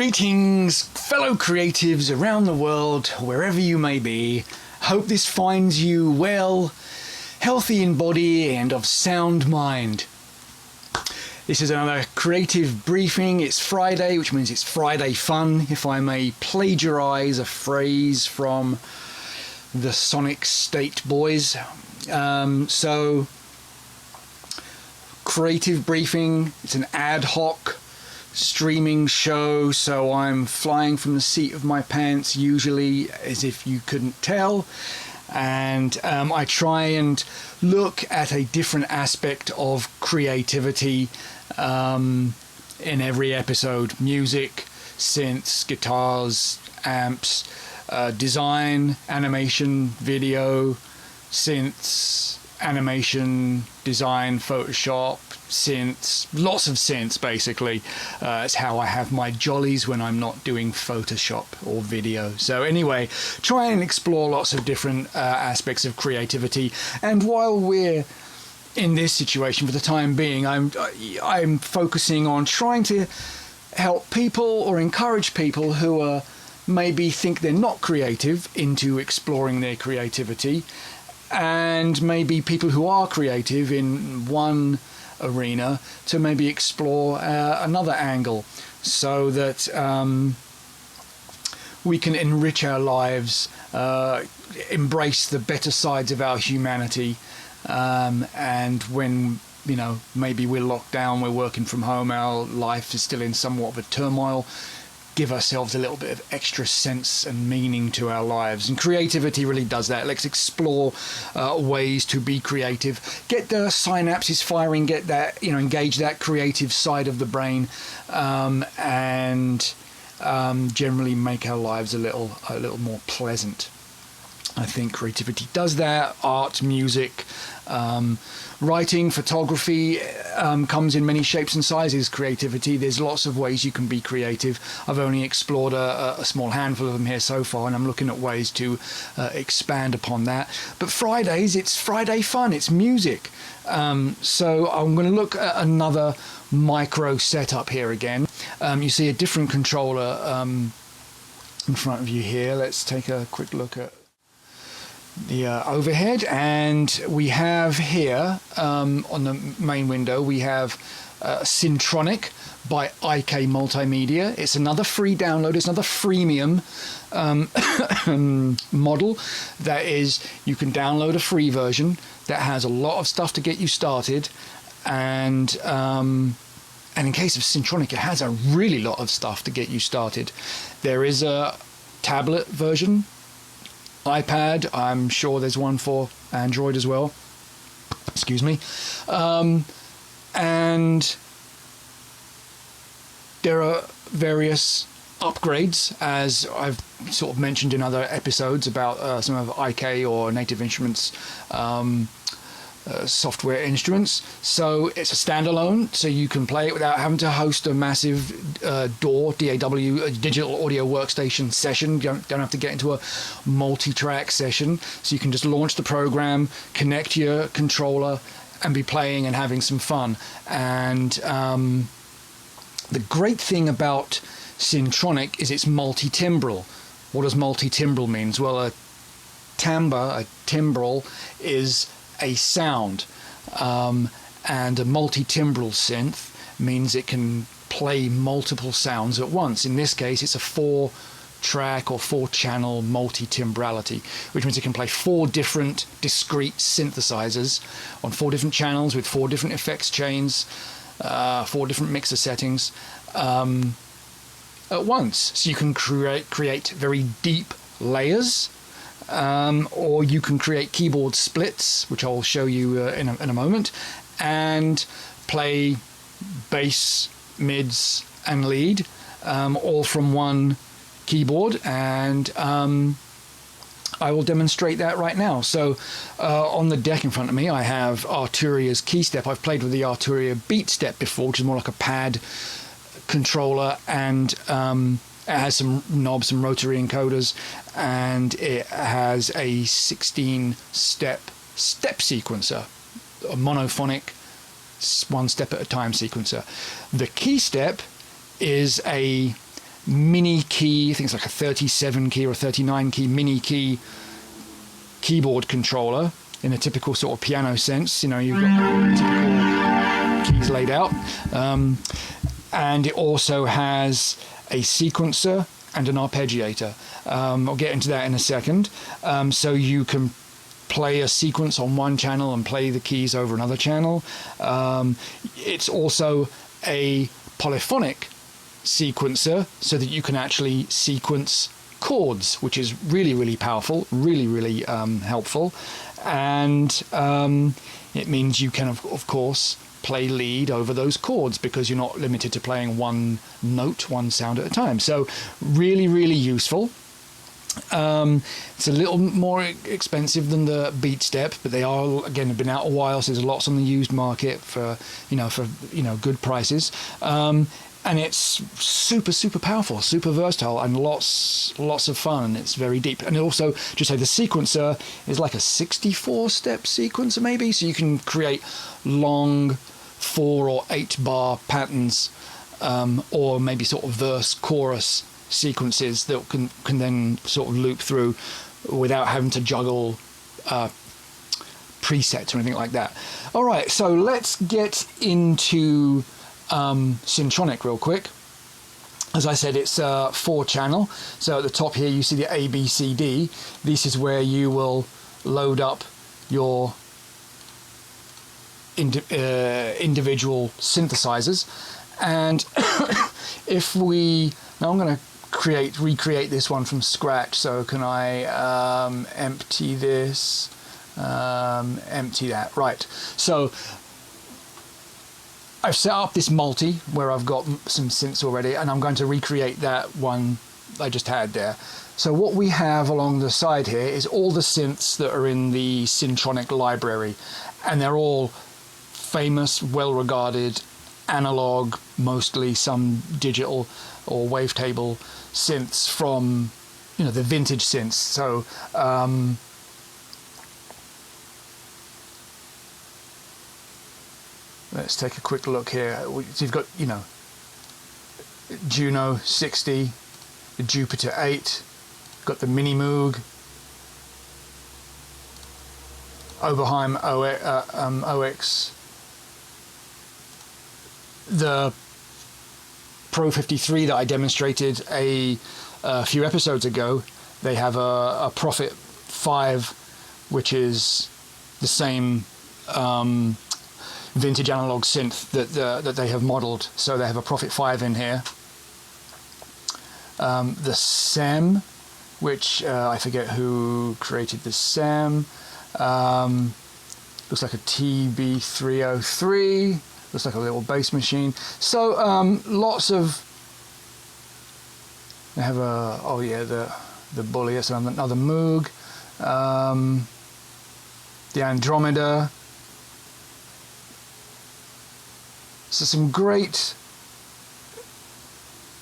Greetings, fellow creatives around the world, wherever you may be. Hope this finds you well, healthy in body and of sound mind. This is another creative briefing. It's Friday, which means it's Friday fun, if I may plagiarize a phrase from the Sonic State Boys. So, creative briefing, it's an ad hoc streaming show, so I'm flying from the seat of my pants, usually, as if you couldn't tell. And I try and look at a different aspect of creativity in every episode. Music, synths, guitars, amps, design, animation, video, synths, animation, design, Photoshop, synths, lots of synths basically. It's how I have my jollies when I'm not doing Photoshop or video. So anyway, try and explore lots of different aspects of creativity. And while we're in this situation for the time being, I'm focusing on trying to help people or encourage people who are maybe think they're not creative into exploring their creativity, and maybe people who are creative in one arena to maybe explore another angle, so that we can enrich our lives, embrace the better sides of our humanity, and when maybe we're locked down, we're working from home, our life is still in somewhat of a turmoil, give ourselves a little bit of extra sense and meaning to our lives. And creativity really does that. Let's explore ways to be creative, get the synapses firing, get that, engage that creative side of the brain, and generally make our lives a little more pleasant. I think creativity does that. Art, music, writing, photography comes in many shapes and sizes. Creativity, there's lots of ways you can be creative. I've only explored a small handful of them here so far, and I'm looking at ways to expand upon that. But Fridays, it's Friday fun, it's music. So I'm going to look at another micro setup here again. You see a different controller in front of you here. Let's take a quick look at the overhead, and we have here on the main window we have Syntronik by IK Multimedia. It's another free download, it's another freemium model. That is, you can download a free version that has a lot of stuff to get you started, and in case of Syntronik, it has a really lot of stuff to get you started. There is a tablet version, iPad, I'm sure there's one for Android as well, excuse me, and there are various upgrades, as I've sort of mentioned in other episodes about some of IK or Native Instruments software instruments. So it's a standalone, so you can play it without having to host a massive DAW, digital audio workstation session. You don't have to get into a multi-track session, so you can just launch the program, connect your controller, and be playing and having some fun. And the great thing about Syntronik is it's multi-timbral. What does multi-timbral mean? Well, a timbral is a sound, and a multi-timbral synth means it can play multiple sounds at once. In this case, it's a 4-track or 4-channel multi-timbrality, which means it can play 4 different discrete synthesizers on 4 different channels with 4 different effects chains, 4 different mixer settings at once. So you can create very deep layers, or you can create keyboard splits, which I'll show you in a moment, and play bass, mids, and lead, all from one keyboard. And I will demonstrate that right now. So on the deck in front of me, I have Arturia's Keystep. I've played with the Arturia Beatstep before, which is more like a pad controller, and it has some knobs, some rotary encoders, and it has a 16-step step sequencer, a monophonic, 1 step at a time sequencer. The Keystep is a mini key, I think it's like a 37 key or a 39 key mini key keyboard controller in a typical sort of piano sense. You know, you've got typical keys laid out. And it also has a sequencer and an arpeggiator. I'll get into that in a second. So you can play a sequence on one channel and play the keys over another channel. It's also a polyphonic sequencer so that you can actually sequence chords, which is really, really powerful, really, really helpful. And it means you can, of course, play lead over those chords because you're not limited to playing one note, one sound at a time. So really, really useful. It's a little more expensive than the Keystep, but they are, again, have been out a while, so there's lots on the used market for good prices. And it's super, super powerful, super versatile, and lots of fun, and it's very deep. And also, just say the sequencer is like a 64-step sequencer maybe, so you can create long 4 or 8 bar patterns, or maybe sort of verse chorus sequences that can then sort of loop through without having to juggle presets or anything like that. All right, so let's get into Syntronik real quick. As I said, it's 4-channel. So at the top here you see the A, B, C, D. This is where you will load up your individual synthesizers. And if we now, I'm going to recreate this one from scratch. So can I empty this, empty that? Right. So I've set up this multi where I've got some synths already, and I'm going to recreate that one I just had there. So what we have along the side here is all the synths that are in the Syntronik library, and they're all famous, well-regarded, analog, mostly some digital or wavetable synths from, the vintage synths. So let's take a quick look here. So you've got, Juno 60, the Jupiter 8, got the Mini Moog, Oberheim OX, the Pro 53 that I demonstrated a few episodes ago. They have a Prophet 5, which is the same vintage analog synth that they have modeled. So they have a Prophet 5 in here. The SEM, which I forget who created the SEM. Looks like a TB303. Looks like a little bass machine. So lots of. They have the Bully. That's another Moog. The Andromeda. So some great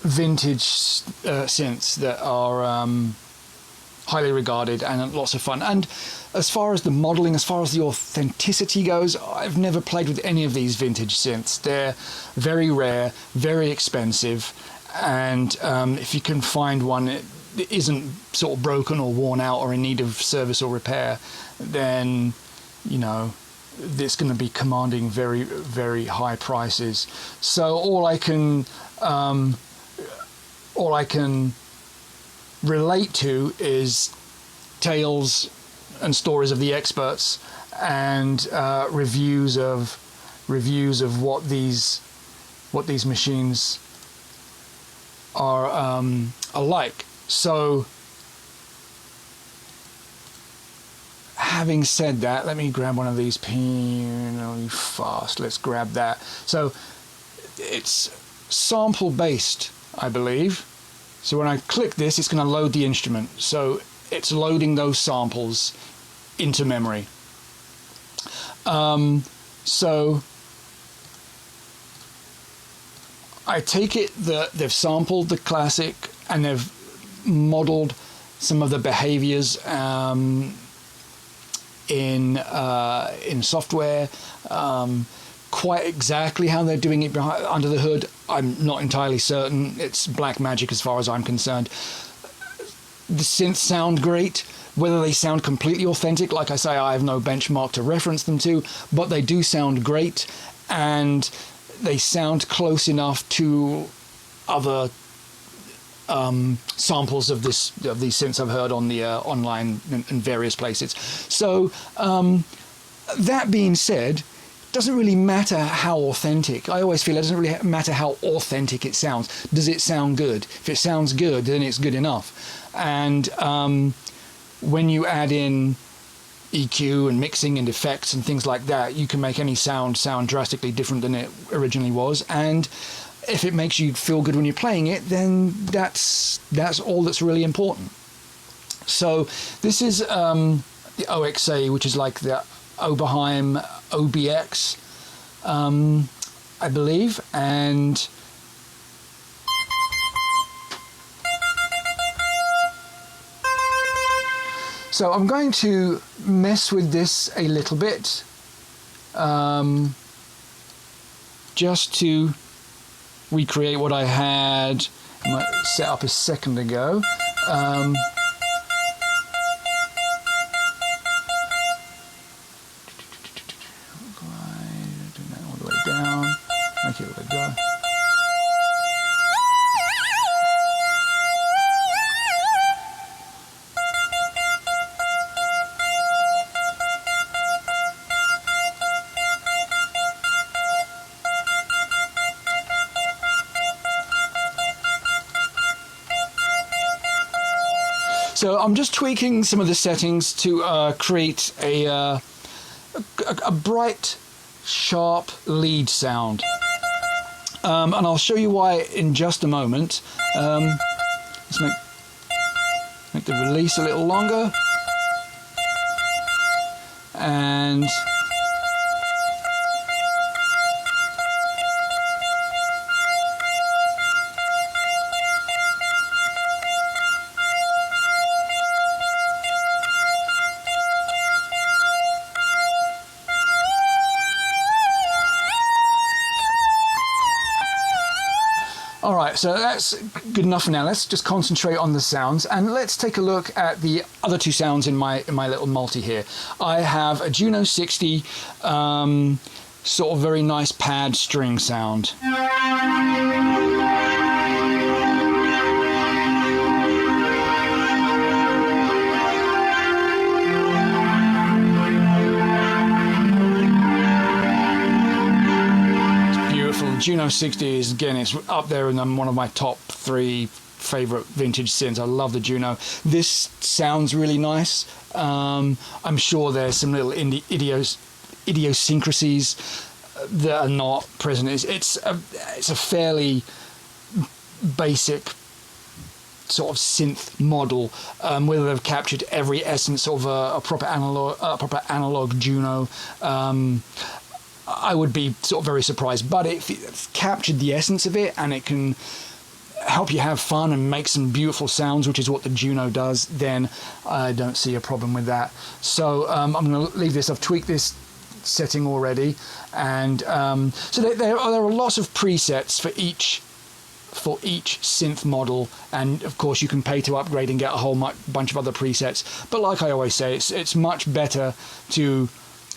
vintage synths that are highly regarded and lots of fun. And as far as the modeling, as far as the authenticity goes, I've never played with any of these vintage synths. They're very rare, very expensive, and if you can find one that isn't sort of broken or worn out or in need of service or repair, then it's going to be commanding very, very high prices. So all I can relate to is tales and stories of the experts and reviews of what these machines are like. So having said that, let me grab one of these fast. Let's grab that. So it's sample based, I believe. So when I click this, it's going to load the instrument. So it's loading those samples into memory. So I take it that they've sampled the classic and they've modeled some of the behaviors in software, quite exactly how they're doing it under the hood, I'm not entirely certain. It's black magic as far as I'm concerned. The synths sound great. Whether they sound completely authentic, like I say, I have no benchmark to reference them to, but they do sound great, and they sound close enough to other samples of these synths I've heard on the online in various places. So that being said, it doesn't really matter how authentic. I always feel it doesn't really matter how authentic it sounds. Does it sound good? If it sounds good, then it's good enough. And when you add in EQ and mixing and effects and things like that, you can make any sound drastically different than it originally was. And if it makes you feel good when you're playing it, then that's all that's really important. So this is the OXA, which is like the Oberheim OBX, I believe, and so I'm going to mess with this a little bit, just to recreate what I had set up a second ago. All the way down, make it let it go. So I'm just tweaking some of the settings to create a bright, sharp lead sound. And I'll show you why in just a moment. Let's make the release a little longer. And Alright, so that's good enough for now. Let's just concentrate on the sounds, and let's take a look at the other two sounds in my little multi here. I have a Juno 60, sort of very nice pad string sound. Juno 60 is, again, it's up there and one of my top 3 favorite vintage synths. I love the Juno. This sounds really nice. I'm sure there's some little idiosyncrasies that are not present. It's a fairly basic sort of synth model. Whether they've captured every essence of a proper analog Juno, I would be sort of very surprised, but if it's captured the essence of it and it can help you have fun and make some beautiful sounds, which is what the Juno does, then I don't see a problem with that. So I'm going to leave this. I've tweaked this setting already, and so there are lots of presets for each synth model, and of course you can pay to upgrade and get a whole bunch of other presets. But like I always say, it's much better to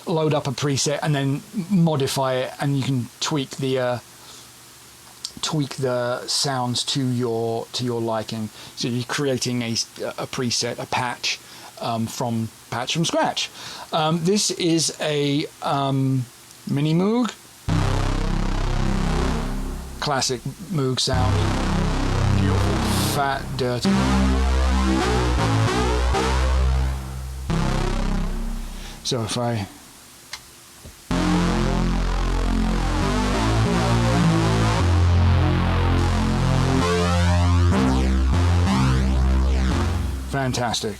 load up a preset and then modify it, and you can tweak the sounds to your liking. So you're creating a preset, a patch from scratch. This is a mini Moog, classic Moog sound, beautiful, fat, dirty. So if I fantastic.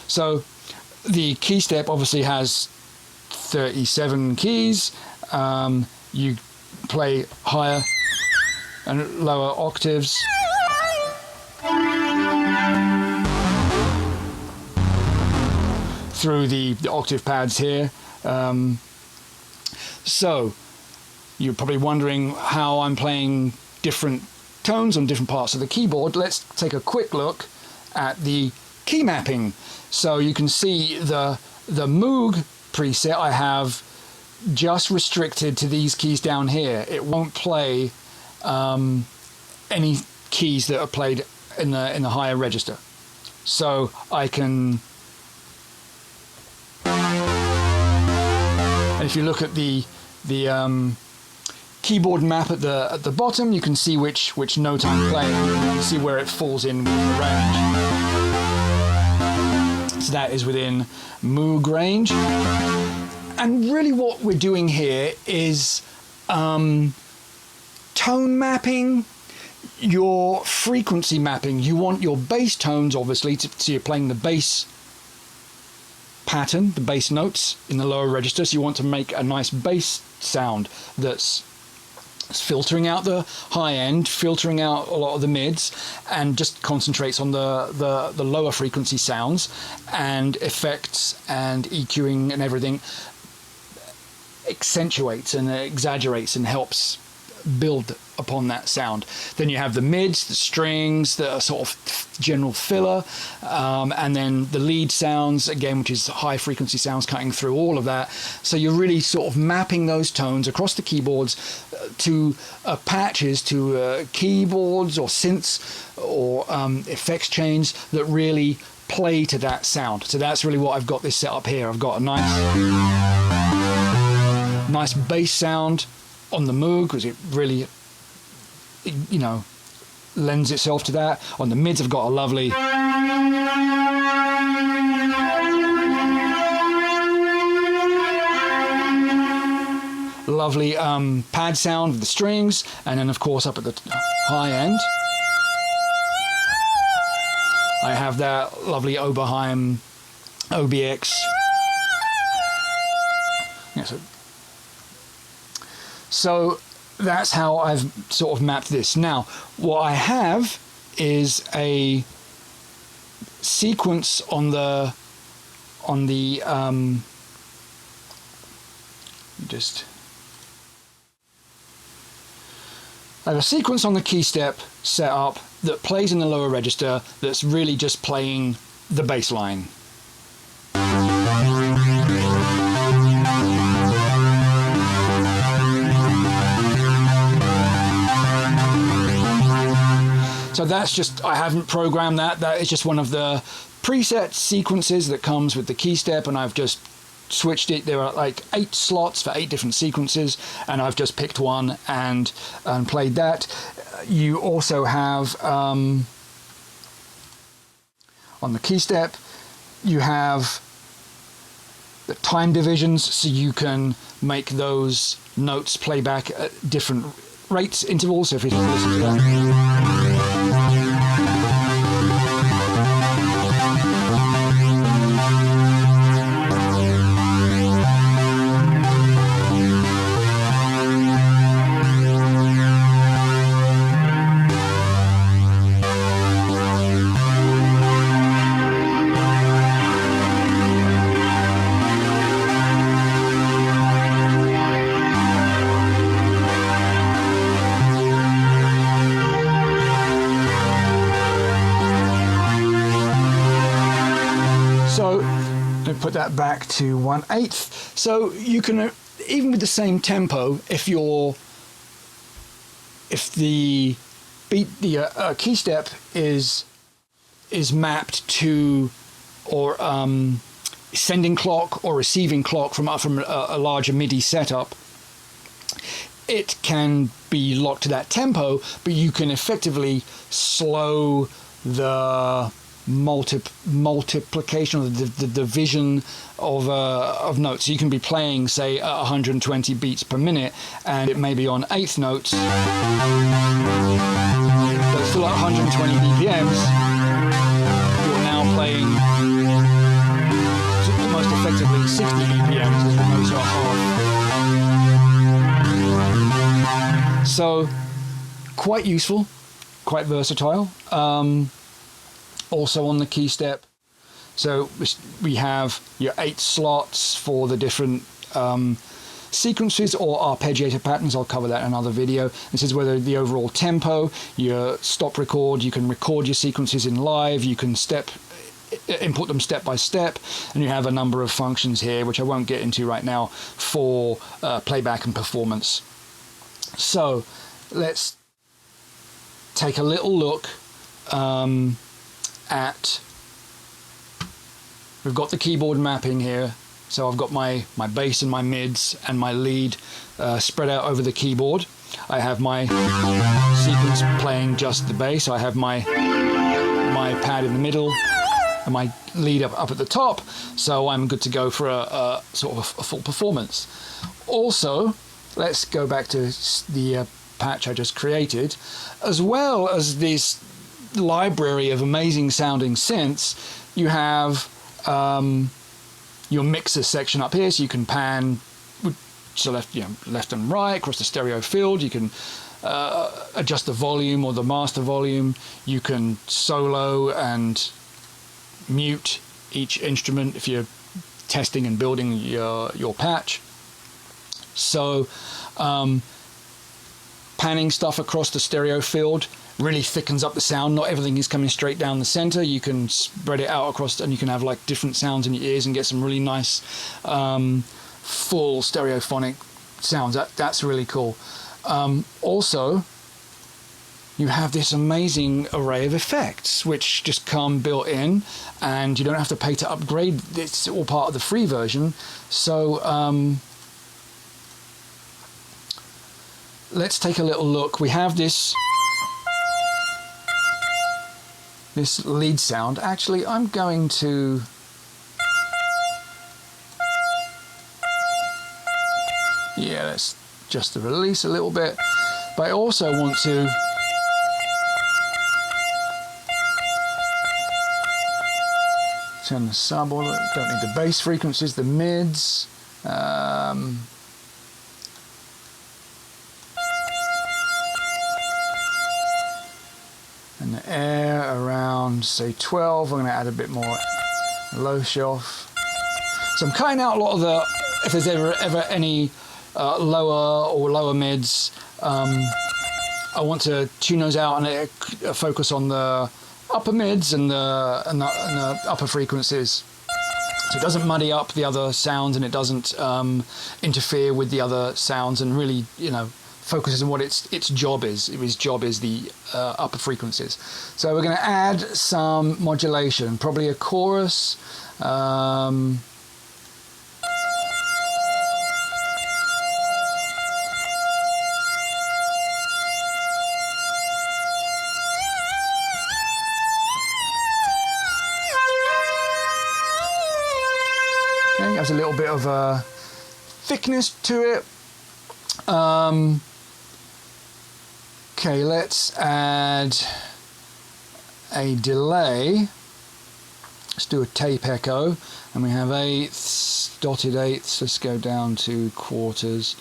So the Keystep obviously has 37 keys. You play higher and lower octaves. Through the octave pads here. So You're probably wondering how I'm playing different tones on different parts of the keyboard. Let's take a quick look at the key mapping. So you can see the Moog preset I have just restricted to these keys down here. It won't play any keys that are played in the higher register. So I can, and if you look at the keyboard map at the bottom, you can see which note I'm playing. You can see where it falls in with the range. So that is within Moog range. And really what we're doing here is tone mapping, your frequency mapping. You want your bass tones, obviously, so you're playing the bass pattern, the bass notes in the lower register. So you want to make a nice bass sound that's filtering out the high end, filtering out a lot of the mids, and just concentrates on the lower frequency sounds, and effects and EQing and everything accentuates and exaggerates and helps build upon that sound. Then you have the mids, the strings, the sort of general filler, and then the lead sounds, again, which is high frequency sounds cutting through all of that. So you're really sort of mapping those tones across the keyboards to patches, to keyboards or synths or effects chains that really play to that sound. So that's really what I've got this set up here. I've got a nice bass sound on the Moog, because it really, you know, lends itself to that. On the mids, I've got a lovely pad sound with the strings, and then of course up at the high end I have that lovely Oberheim OBX. Yeah, so that's how I've sort of mapped this. Now, what I have is a sequence on the I have a sequence on the Keystep set up that plays in the lower register that's really just playing the bass line. So that's just, I haven't programmed that. That is just one of the preset sequences that comes with the Keystep, and I've just switched it. There are like 8 slots for 8 different sequences, and I've just picked one and played that. You also have on the Keystep, you have the time divisions, so you can make those notes play back at different rates, intervals. So if you listen to that. So put that back to 1/8. So you can, even with the same tempo, if the beat, the Keystep is mapped to, or sending clock or receiving clock from a larger MIDI setup, it can be locked to that tempo, but you can effectively slow the multiplication, or the division of notes. So you can be playing, say, at 120 beats per minute, and it may be on 1/8 notes, but still at 120 BPMs. You're now playing most effectively 60 BPMs as the notes are half. So quite useful, quite versatile. Also on the Keystep, so we have your 8 slots for the different sequences or arpeggiator patterns. I'll cover that in another video. This is whether the overall tempo, your stop record, you can record your sequences in live, you can input them step by step, and you have a number of functions here which I won't get into right now for playback and performance. So let's take a little look at, we've got the keyboard mapping here. So I've got my bass and my mids and my lead spread out over the keyboard. I have my sequence playing just the bass. I have my pad in the middle and my lead up at the top. So I'm good to go for a sort of a full performance. Also, let's go back to the patch I just created. As well as this library of amazing sounding synths, you have your mixer section up here, so you can pan to left and right across the stereo field. You can adjust the volume or the master volume. You can solo and mute each instrument if you're testing and building your patch. So panning stuff across the stereo field really thickens up the sound. Not everything is coming straight down the center. You can spread it out across, and you can have like different sounds in your ears and get some really nice full stereophonic sounds. That's really cool. Also, you have this amazing array of effects which just come built in, and you don't have to pay to upgrade. It's all part of the free version. So let's take a little look. We have this lead sound. Actually, I'm going to let's just the release a little bit, but I also want to turn the sub, or don't need the bass frequencies, the mids, and the air around, say, 12. I'm going to add a bit more low shelf. So I'm cutting out a lot of the, if there's ever any lower mids, I want to tune those out and focus on the upper mids and the upper frequencies. So it doesn't muddy up the other sounds, and it doesn't interfere with the other sounds, and really, focuses on what its job is. Its job is the upper frequencies. So we're going to add some modulation, probably a chorus. Okay, has a little bit of a thickness to it. Okay, let's add a delay. Let's do a tape echo, and we have eighths, dotted eighths. Let's go down to quarters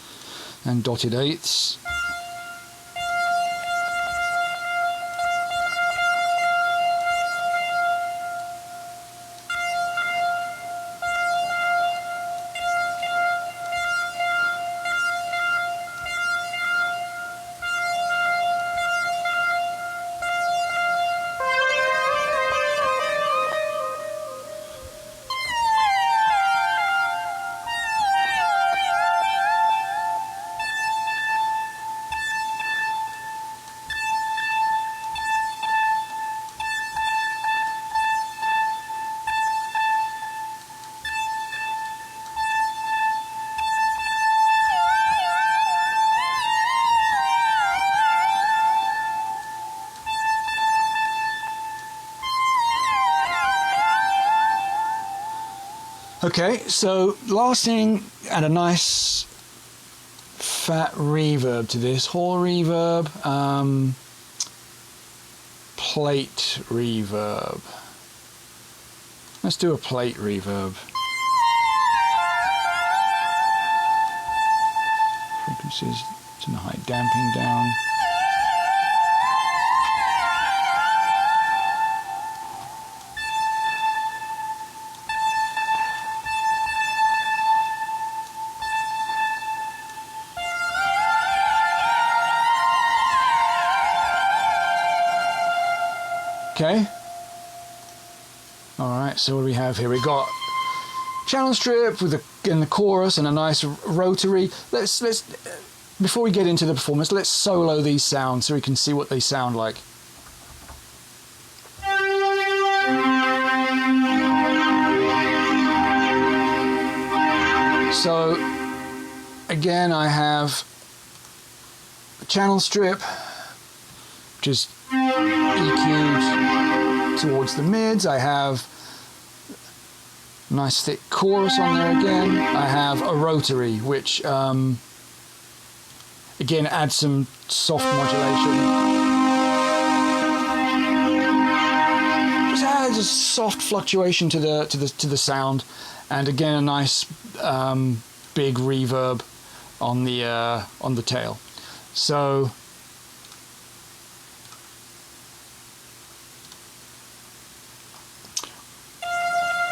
and dotted eighths. Okay, so last thing, add a nice fat reverb to this. Hall reverb, plate reverb. Let's do a plate reverb. Frequencies, turn the high damping down. Okay. All right, so what do we have here? We got channel strip with in the chorus and a nice rotary. Let's before we get into the performance, let's solo these sounds so we can see what they sound like. So again, I have a channel strip, which is EQ'd towards the mids. I have a nice thick chorus on there again. I have a rotary, which again adds some soft modulation. Just adds a soft fluctuation to the sound, and again a nice big reverb on the tail. So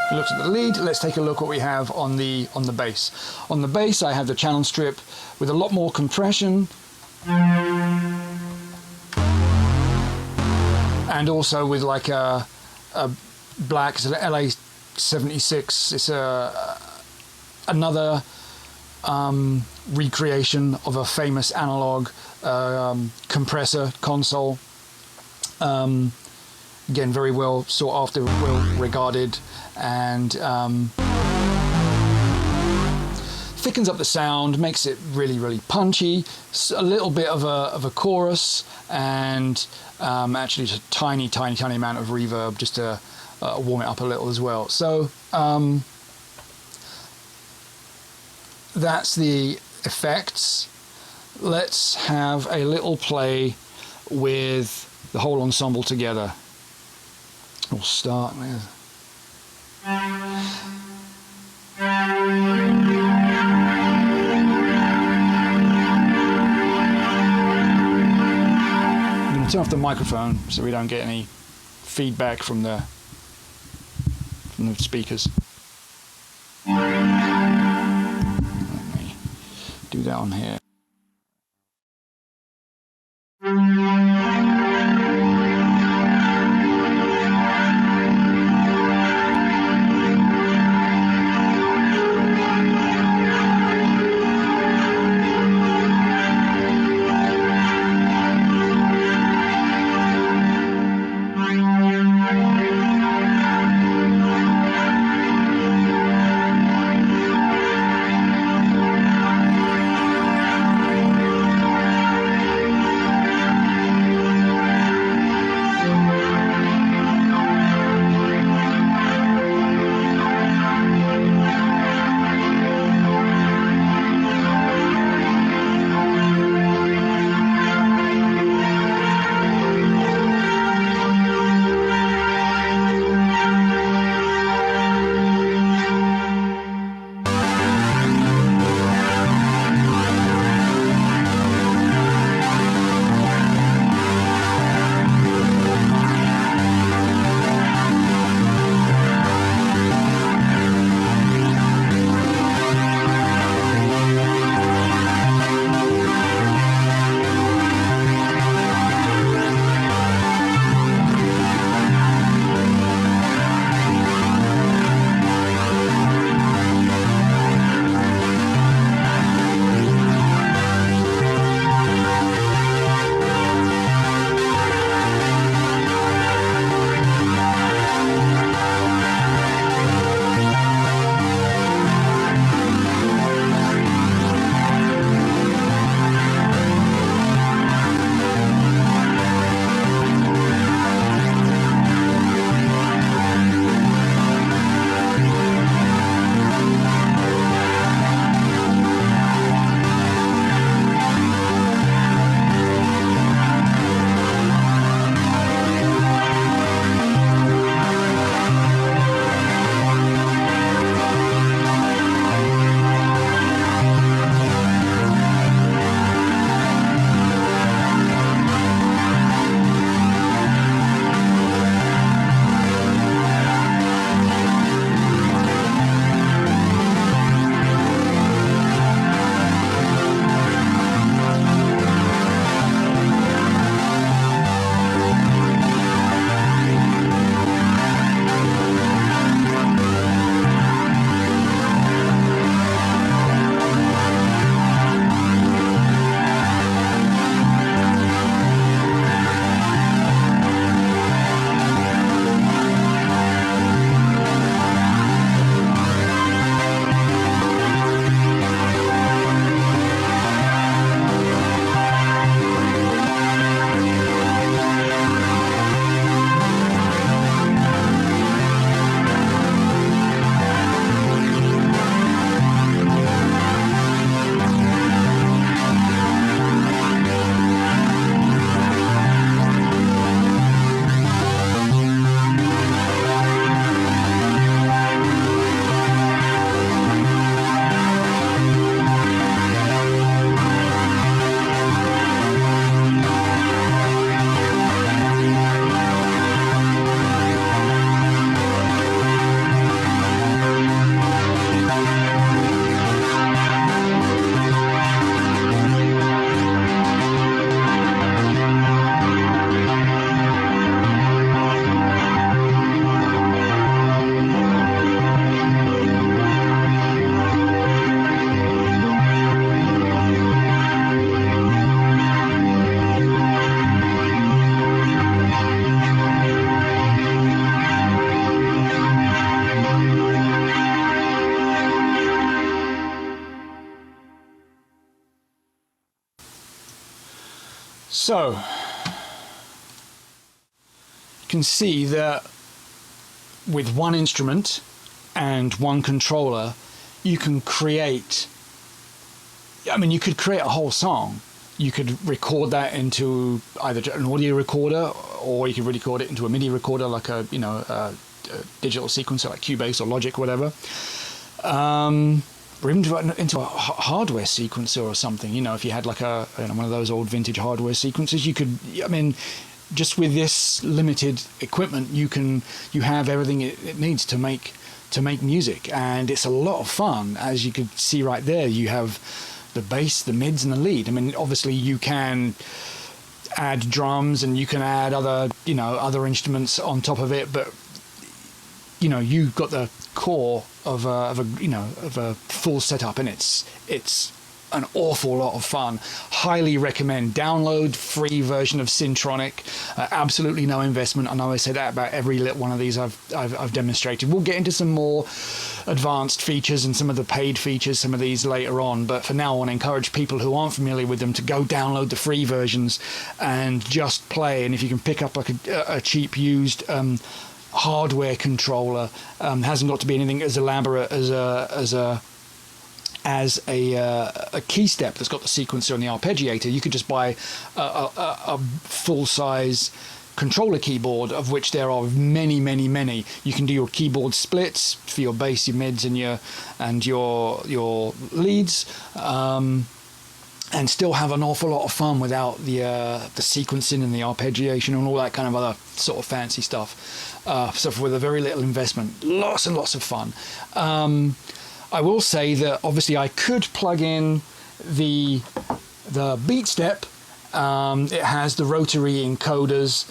we looked at the lead. Let's take a look what we have on the bass. On the bass, I have the channel strip with a lot more compression, and also with like a black. It's an LA-76. It's another recreation of a famous analog compressor console. Again, very well sought after, well regarded, and thickens up the sound, makes it really, really punchy. A little bit of a chorus, and actually just a tiny amount of reverb just to warm it up a little as well. So that's the effects. Let's have a little play with the whole ensemble together. We'll start with I'm going to turn off the microphone so we don't get any feedback from the speakers. Let me do that on here. So you can see that with one instrument and one controller you can create, I mean, you could create a whole song. You could record that into either an audio recorder, or you could record it into a MIDI recorder, like a a digital sequencer like Cubase or Logic, whatever, or even into a hardware sequencer or something. You know, if you had like a one of those old vintage hardware sequencers, you could. I mean, just with this limited equipment, you have everything it needs to make music, and it's a lot of fun. As you could see right there, you have the bass, the mids, and the lead. I mean, obviously you can add drums and you can add other other instruments on top of it, but you've got the core of a full setup, and it's an awful lot of fun. Highly recommend. Download free version of Syntronik. Absolutely no investment. I know I say that about every little one of these I've demonstrated. We'll get into some more advanced features and some of the paid features, some of these later on, but for now I want to encourage people who aren't familiar with them to go download the free versions and just play. And if you can pick up like a cheap used hardware controller, hasn't got to be anything as elaborate as a Keystep that's got the sequencer and the arpeggiator. You could just buy a full-size controller keyboard, of which there are many. You can do your keyboard splits for your bass, your mids, and your leads, and still have an awful lot of fun without the sequencing and the arpeggiation and all that kind of other sort of fancy stuff. So with a very little investment, lots and lots of fun. I will say that obviously I could plug in the Keystep. It has the rotary encoders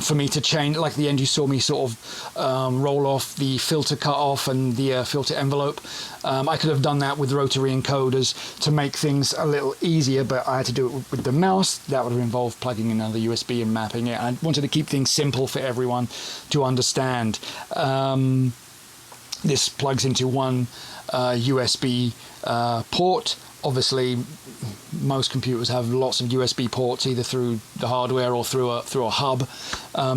for me to change, like the end you saw me sort of roll off the filter cutoff and the filter envelope. I could have done that with rotary encoders to make things a little easier, but I had to do it with the mouse. That would have involved plugging in another USB and mapping it. I wanted to keep things simple for everyone to understand. This plugs into one USB port. Obviously, most computers have lots of USB ports, either through the hardware or through a hub.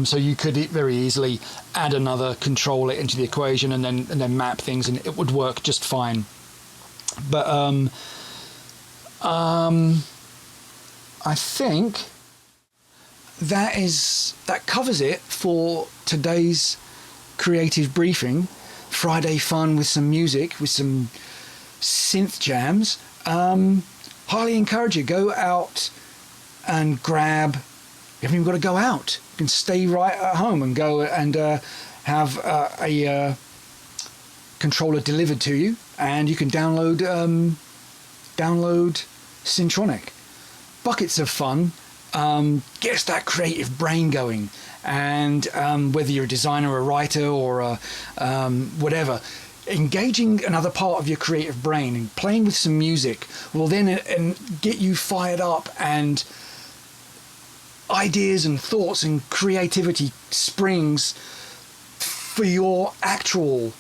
So you could very easily add another controller into the equation and then map things, and it would work just fine. But I think that covers it for today's creative briefing. Friday fun with some music, with some synth jams. Highly encourage you, go out and grab. You haven't even got to go out. You can stay right at home and go and have a controller delivered to you, and you can download Syntronik. Buckets of fun. Gets that creative brain going, and whether you're a designer, or a writer, or whatever, engaging another part of your creative brain and playing with some music will then get you fired up, and ideas and thoughts and creativity springs for your actual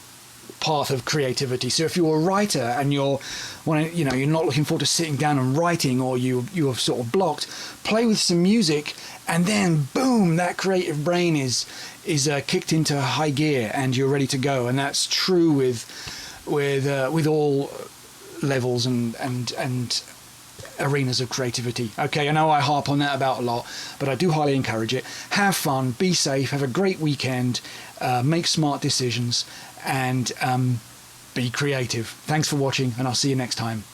path of creativity. So if you're a writer and you're not looking forward to sitting down and writing, or you're sort of blocked, play with some music, and then boom, that creative brain is kicked into high gear and you're ready to go. And that's true with all levels and arenas of creativity. Okay, I know I harp on that about a lot, but I do highly encourage it. Have fun, be safe, have a great weekend, make smart decisions, and be creative. Thanks for watching, and I'll see you next time.